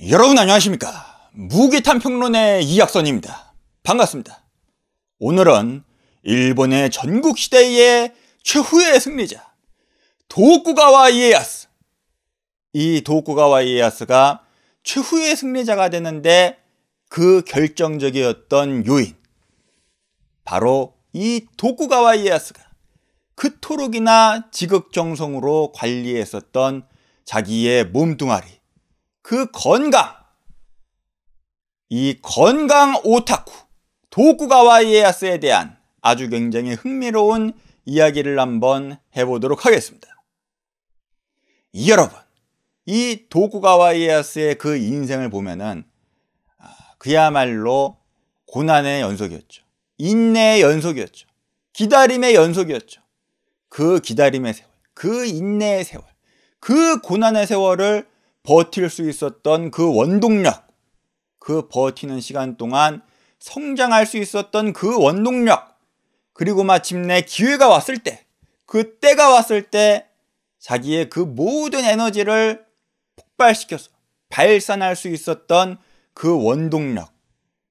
여러분 안녕하십니까? 무기탄평론의 이학선입니다. 반갑습니다. 오늘은 일본의 전국시대의 최후의 승리자 도쿠가와 이에야스, 이 도쿠가와 이에야스가 최후의 승리자가 되는데 그 결정적이었던 요인, 바로 이 도쿠가와 이에야스가 그토록이나 지극정성으로 관리했었던 자기의 몸뚱아리, 그 건강, 이 건강 오타쿠 도쿠가와 이에야스에 대한 아주 굉장히 흥미로운 이야기를 한번 해보도록 하겠습니다. 여러분, 이 도쿠가와 이에야스의 그 인생을 보면은 그야말로 고난의 연속이었죠. 인내의 연속이었죠. 기다림의 연속이었죠. 그 기다림의 세월, 그 인내의 세월, 그 고난의 세월을 버틸 수 있었던 그 원동력, 그 버티는 시간 동안 성장할 수 있었던 그 원동력, 그리고 마침내 기회가 왔을 때, 그 때가 왔을 때 자기의 그 모든 에너지를 폭발시켜서 발산할 수 있었던 그 원동력,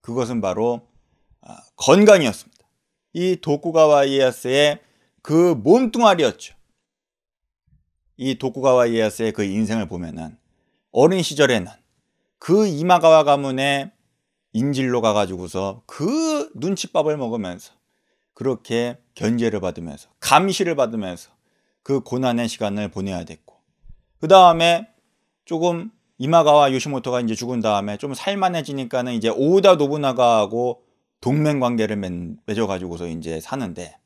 그것은 바로 건강이었습니다. 이 도쿠가와 이에야스의 그 몸뚱아리였죠. 이 도쿠가와 이에야스의 그 인생을 보면은 어린 시절에는 그 이마가와 가문에 인질로 가가지고서 그 눈칫밥을 먹으면서 그렇게 견제를 받으면서 감시를 받으면서 그 고난의 시간을 보내야 됐고, 그 다음에 조금 이마가와 요시모토가 이제 죽은 다음에 좀 살만해지니까는 이제 오다 노부나가하고 동맹 관계를 맺어가지고서 이제 사는데,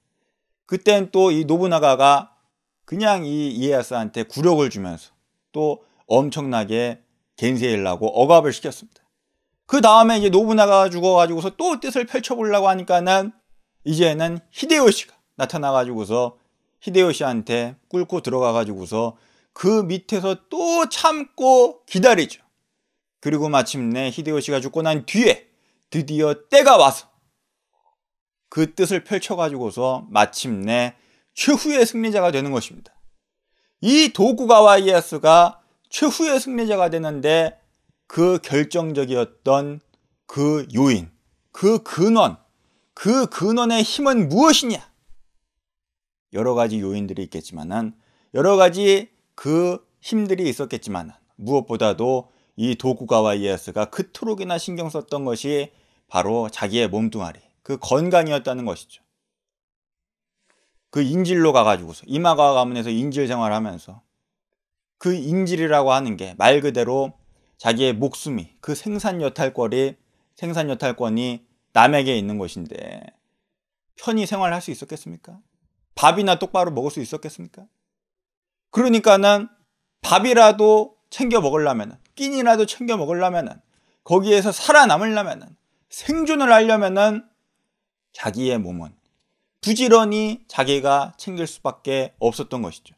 그땐 또 이 노부나가가 그냥 이 이에야스한테 굴욕을 주면서 또 엄청나게 겐세이를 하고 억압을 시켰습니다. 그 다음에 이제 노부나가가 죽어가지고서 또 뜻을 펼쳐보려고 하니까는 이제는 히데요시가 나타나가지고서 히데요시한테 꿇고 들어가가지고서 그 밑에서 또 참고 기다리죠. 그리고 마침내 히데요시가 죽고 난 뒤에 드디어 때가 와서 그 뜻을 펼쳐가지고서 마침내 최후의 승리자가 되는 것입니다. 이 도쿠가와 이에야스가 최후의 승리자가 되는데 그 결정적이었던 그 요인, 그 근원, 그 근원의 힘은 무엇이냐? 여러 가지 요인들이 있겠지만은, 여러 가지 그 힘들이 있었겠지만, 무엇보다도 이 도쿠가와 이에야스가 그토록이나 신경 썼던 것이 바로 자기의 몸뚱아리, 그 건강이었다는 것이죠. 그 인질로 가가지고서 이마가와 가문에서 인질 생활하면서 그 인질이라고 하는 게 말 그대로 자기의 목숨이, 그 생산 여탈권이 남에게 있는 것인데 편히 생활할 수 있었겠습니까? 밥이나 똑바로 먹을 수 있었겠습니까? 그러니까는 밥이라도 챙겨 먹으려면, 끼니라도 챙겨 먹으려면, 거기에서 살아남으려면, 생존을 하려면은 자기의 몸은 부지런히 자기가 챙길 수밖에 없었던 것이죠.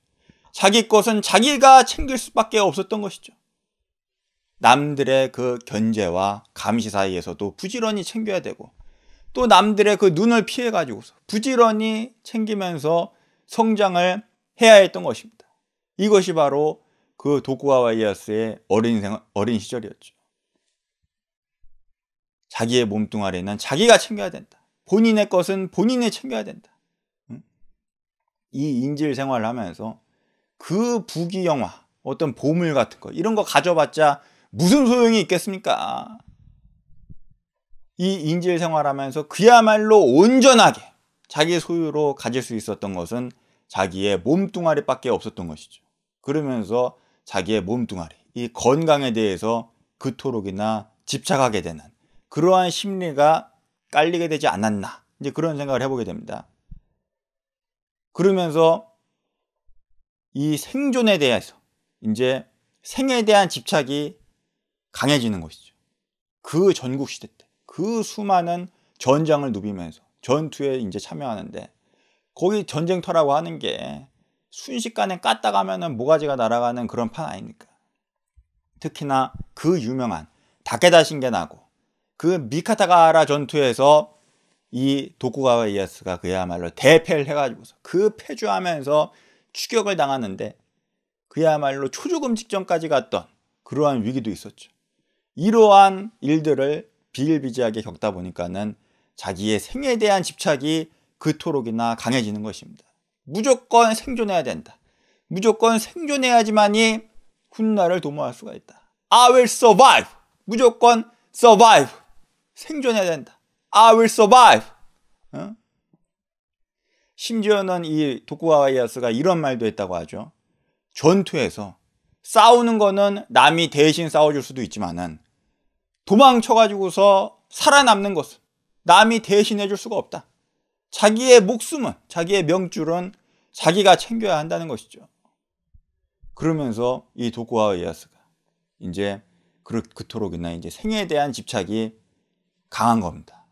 자기 것은 자기가 챙길 수밖에 없었던 것이죠. 남들의 그 견제와 감시 사이에서도 부지런히 챙겨야 되고, 또 남들의 그 눈을 피해 가지고서 부지런히 챙기면서 성장을 해야 했던 것입니다. 이것이 바로 그 도쿠가와 이에야스의 어린 시절이었죠. 자기의 몸뚱아리는 자기가 챙겨야 된다. 본인의 것은 본인이 챙겨야 된다. 이 인질 생활을 하면서 그 부귀영화, 어떤 보물 같은 거, 이런 거 가져봤자 무슨 소용이 있겠습니까? 이 인질 생활하면서 그야말로 온전하게 자기 소유로 가질 수 있었던 것은 자기의 몸뚱아리밖에 없었던 것이죠. 그러면서 자기의 몸뚱아리, 이 건강에 대해서 그토록이나 집착하게 되는 그러한 심리가 깔리게 되지 않았나, 이제 그런 생각을 해보게 됩니다. 그러면서 이 생존에 대해서 이제 생에 대한 집착이 강해지는 것이죠. 그 전국시대 때 그 수많은 전장을 누비면서 전투에 이제 참여하는데, 거기 전쟁터라고 하는 게 순식간에 깠다 가면은 모가지가 날아가는 그런 판 아닙니까? 특히나 그 유명한 다케다 신게나고 그 미카타가하라 전투에서 이 도쿠가와 이에야스가 그야말로 대패를 해가지고서 그 패주하면서 추격을 당하는데 그야말로 초조금 직전까지 갔던 그러한 위기도 있었죠. 이러한 일들을 비일비재하게 겪다 보니까는 자기의 생에 대한 집착이 그토록이나 강해지는 것입니다. 무조건 생존해야 된다. 무조건 생존해야지만이 훗날을 도모할 수가 있다. I will survive. 무조건 survive. 생존해야 된다. I will survive. 어? 심지어는 이 도쿠가와 이에야스가 이런 말도 했다고 하죠. 전투에서 싸우는 거는 남이 대신 싸워줄 수도 있지만은 도망쳐가지고서 살아남는 것은 남이 대신해줄 수가 없다. 자기의 목숨은, 자기의 명줄은 자기가 챙겨야 한다는 것이죠. 그러면서 이 도쿠가와 이에야스가 이제 그토록이나 이제 생에 대한 집착이 강한 겁니다.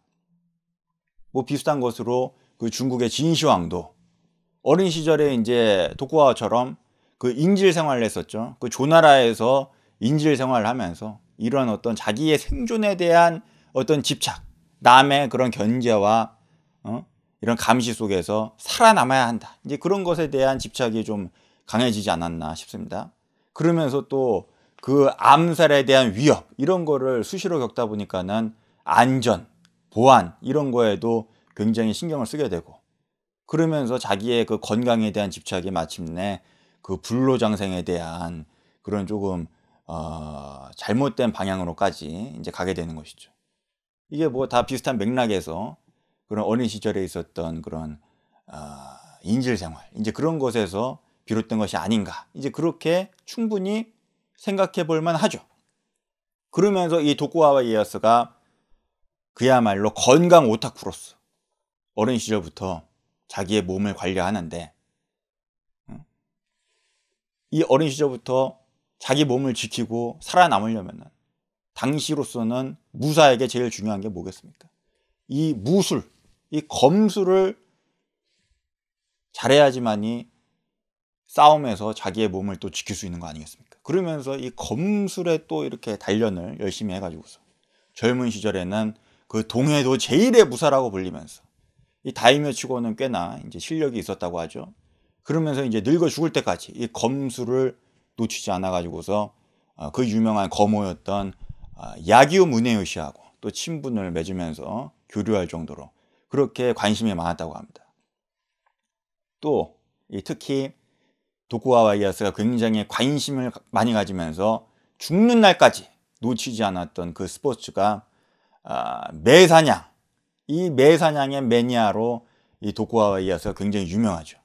뭐 비슷한 것으로 그 중국의 진시황도 어린 시절에 이제 도쿠가와처럼 그 인질 생활을 했었죠. 그 조나라에서 인질 생활을 하면서 이런 어떤 자기의 생존에 대한 어떤 집착, 남의 그런 견제와 이런 감시 속에서 살아남아야 한다. 이제 그런 것에 대한 집착이 좀 강해지지 않았나 싶습니다. 그러면서 또 그 암살에 대한 위협 이런 거를 수시로 겪다 보니까는 안전, 보안 이런 거에도 굉장히 신경을 쓰게 되고 그러면서 자기의 그 건강에 대한 집착이 마침내 그 불로장생에 대한 그런 조금 잘못된 방향으로까지 이제 가게 되는 것이죠. 이게 뭐 다 비슷한 맥락에서 그런 어린 시절에 있었던 그런 인질 생활 이제 그런 것에서 비롯된 것이 아닌가 이제 그렇게 충분히 생각해 볼 만하죠. 그러면서 이 도쿠가와 이에야스가 그야말로 건강 오타쿠로서 어린 시절부터 자기의 몸을 관리하는데 이 어린 시절부터 자기 몸을 지키고 살아남으려면 당시로서는 무사에게 제일 중요한 게 뭐겠습니까? 이 무술, 이 검술을 잘해야지만이 싸움에서 자기의 몸을 또 지킬 수 있는 거 아니겠습니까? 그러면서 이 검술에 또 이렇게 단련을 열심히 해가지고서 젊은 시절에는 그 동해도 제일의 무사라고 불리면서 이 다이묘 치고는 꽤나 이제 실력이 있었다고 하죠. 그러면서 이제 늙어 죽을 때까지 이 검술을 놓치지 않아 가지고서 그 유명한 거모였던 야기요 무네요시하고 또 친분을 맺으면서 교류할 정도로 그렇게 관심이 많았다고 합니다. 또 특히 도쿠가와 이에야스가 굉장히 관심을 많이 가지면서 죽는 날까지 놓치지 않았던 그 스포츠가 매사냥. 이 매사냥의 매니아로 이 도쿠가와 이에야스가 굉장히 유명하죠.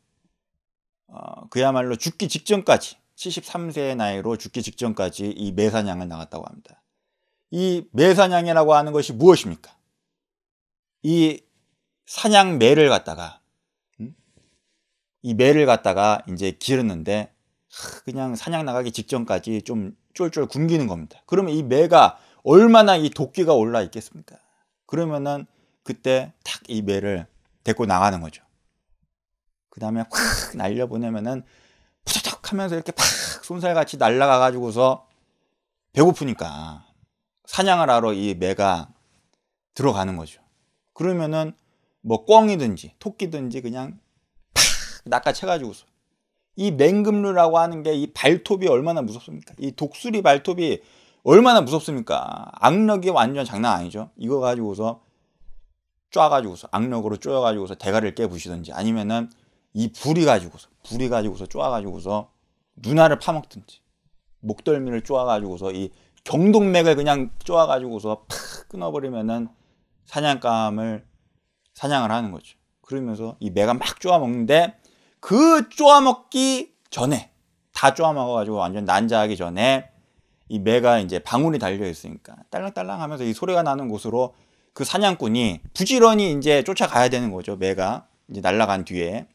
그야말로 죽기 직전까지 73세의 나이로 죽기 직전까지 이 매사냥을 나갔다고 합니다. 이 매사냥이라고 하는 것이 무엇입니까? 이 사냥 매를 갖다가 이 매를 갖다가 이제 기르는데 그냥 사냥 나가기 직전까지 좀 쫄쫄 굶기는 겁니다. 그러면 이 매가 얼마나 이 도끼가 올라 있겠습니까? 그러면은 그때 탁 이 매를 데리고 나가는 거죠. 그 다음에 확 날려보내면은 푸석턱 하면서 이렇게 팍 쏜살같이 날아가 가지고서 배고프니까 사냥을 하러 이 매가 들어가는 거죠. 그러면은 뭐 꿩이든지 토끼든지 그냥 팍 낚아채가지고서 이 맹금류라고 하는 게 이 발톱이 얼마나 무섭습니까? 이 독수리 발톱이 얼마나 무섭습니까? 악력이 완전 장난 아니죠. 이거 가지고서 쪼아가지고서 악력으로 쪼여가지고서 대가리를 깨부시든지 아니면은 이 불이 가지고서 쪼아가지고서 눈알을 파먹든지 목덜미를 쪼아가지고서 이 경동맥을 그냥 쪼아가지고서 팍 끊어버리면은 사냥감을 사냥을 하는 거죠. 그러면서 이 매가 막 쪼아먹는데 그 쪼아먹기 전에 다 쪼아먹어가지고 완전 난자하기 전에 이 매가 이제 방울이 달려 있으니까 딸랑딸랑 하면서 이 소리가 나는 곳으로 그 사냥꾼이 부지런히 이제 쫓아가야 되는 거죠. 매가 이제 날아간 뒤에.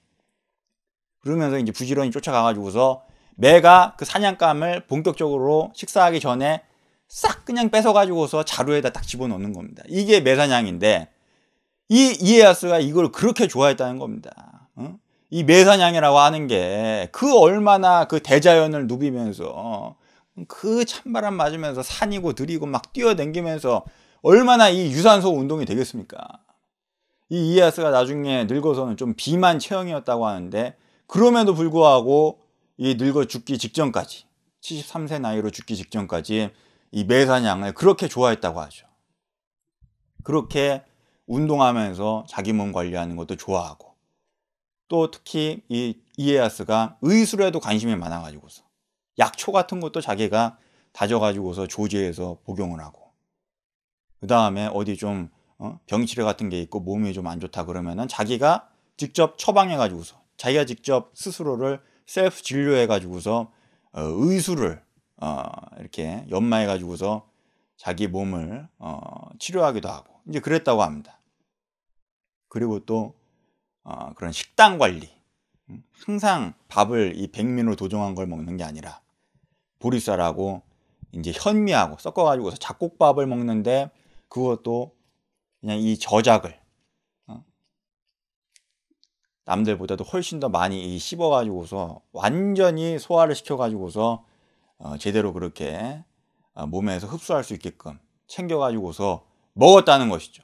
그러면서 이제 부지런히 쫓아가가지고서 매가 그 사냥감을 본격적으로 식사하기 전에 싹 그냥 뺏어가지고서 자루에다 딱 집어넣는 겁니다. 이게 매사냥인데 이 이에야스가 이걸 그렇게 좋아했다는 겁니다. 이 매사냥이라고 하는 게 그 얼마나 그 대자연을 누비면서 그 찬바람 맞으면서 산이고 들이고 막 뛰어댕기면서 얼마나 이 유산소 운동이 되겠습니까? 이 이에야스가 나중에 늙어서는 좀 비만 체형이었다고 하는데 그럼에도 불구하고 이 늙어 죽기 직전까지 73세 나이로 죽기 직전까지 이 매사냥을 그렇게 좋아했다고 하죠. 그렇게 운동하면서 자기 몸 관리하는 것도 좋아하고, 또 특히 이 이에야스가 의술에도 관심이 많아가지고서 약초 같은 것도 자기가 다져가지고서 조제해서 복용을 하고, 그 다음에 어디 좀 병치레 같은 게 있고 몸이 좀 안 좋다 그러면은 자기가 직접 처방해가지고서 자기가 직접 스스로를 셀프 진료해가지고서 의술을 이렇게 연마해가지고서 자기 몸을 치료하기도 하고 이제 그랬다고 합니다. 그리고 또 그런 식단 관리, 항상 밥을 이 백민으로 도정한 걸 먹는 게 아니라 보리쌀하고 이제 현미하고 섞어가지고서 잡곡밥을 먹는데, 그것도 그냥 이 저작을 남들보다도 훨씬 더 많이 씹어가지고서 완전히 소화를 시켜가지고서 제대로 그렇게 몸에서 흡수할 수 있게끔 챙겨가지고서 먹었다는 것이죠.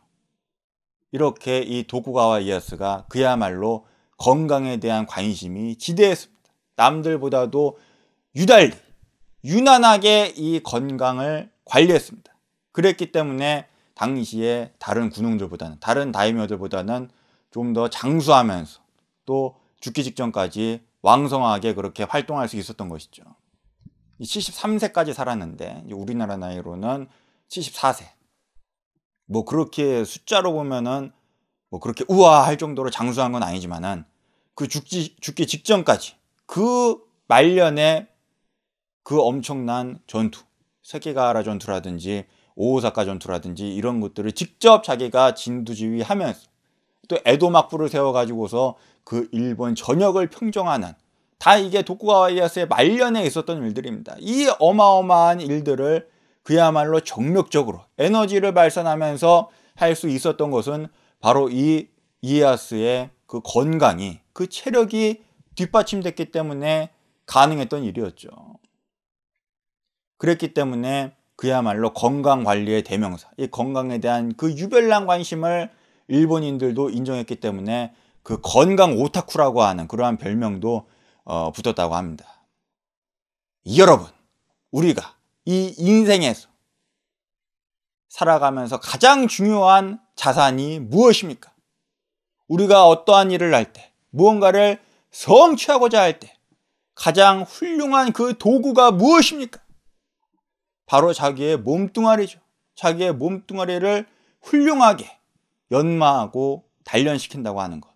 이렇게 이 도쿠가와 이에야스가 그야말로 건강에 대한 관심이 지대했습니다. 남들보다도 유달리 유난하게 이 건강을 관리했습니다. 그랬기 때문에 당시에 다른 군웅들보다는, 다른 다이묘들보다는 좀 더 장수하면서 또 죽기 직전까지 왕성하게 그렇게 활동할 수 있었던 것이죠. 73세까지 살았는데 우리나라 나이로는 74세. 뭐 그렇게 숫자로 보면은 뭐 그렇게 우아할 정도로 장수한 건 아니지만은 그 죽기 직전까지 그 말년에 그 엄청난 전투, 세키가하라 전투라든지 오오사카 전투라든지 이런 것들을 직접 자기가 진두지휘하면서 또 에도 막부를 세워가지고서 그 일본 전역을 평정하는, 다 이게 도쿠가와 이에야스의 말년에 있었던 일들입니다. 이 어마어마한 일들을 그야말로 정력적으로 에너지를 발산하면서 할 수 있었던 것은 바로 이 이에야스의 그 건강이, 그 체력이 뒷받침됐기 때문에 가능했던 일이었죠. 그랬기 때문에 그야말로 건강관리의 대명사, 이 건강에 대한 그 유별난 관심을 일본인들도 인정했기 때문에 그 건강 오타쿠라고 하는 그러한 별명도 붙었다고 합니다. 여러분, 우리가 이 인생에서 살아가면서 가장 중요한 자산이 무엇입니까? 우리가 어떠한 일을 할 때, 무언가를 성취하고자 할 때 가장 훌륭한 그 도구가 무엇입니까? 바로 자기의 몸뚱아리죠. 자기의 몸뚱아리를 훌륭하게 연마하고 단련시킨다고 하는 것.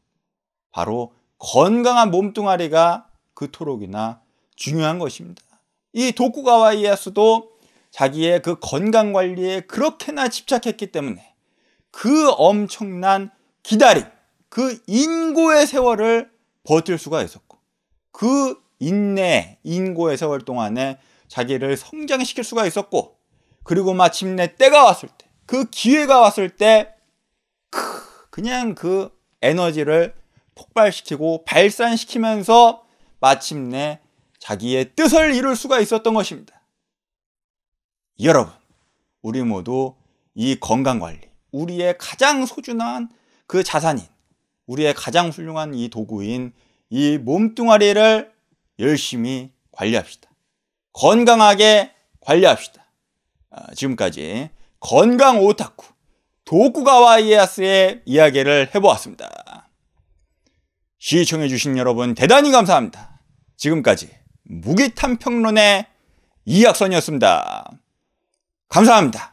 바로 건강한 몸뚱아리가 그토록이나 중요한 것입니다. 이 도쿠가와 이에야스도 자기의 그 건강관리에 그렇게나 집착했기 때문에 그 엄청난 기다림, 그 인고의 세월을 버틸 수가 있었고, 그 인고의 세월 동안에 자기를 성장시킬 수가 있었고, 그리고 마침내 때가 왔을 때, 그 기회가 왔을 때 그냥 그 에너지를 폭발시키고 발산시키면서 마침내 자기의 뜻을 이룰 수가 있었던 것입니다. 여러분, 우리 모두 이 건강관리, 우리의 가장 소중한 그 자산인, 우리의 가장 훌륭한 이 도구인 이 몸뚱아리를 열심히 관리합시다. 건강하게 관리합시다. 지금까지 건강 오타쿠 도쿠가와 이에야스의 이야기를 해보았습니다. 시청해주신 여러분 대단히 감사합니다. 지금까지 무기탄평론의 이학선이었습니다. 감사합니다.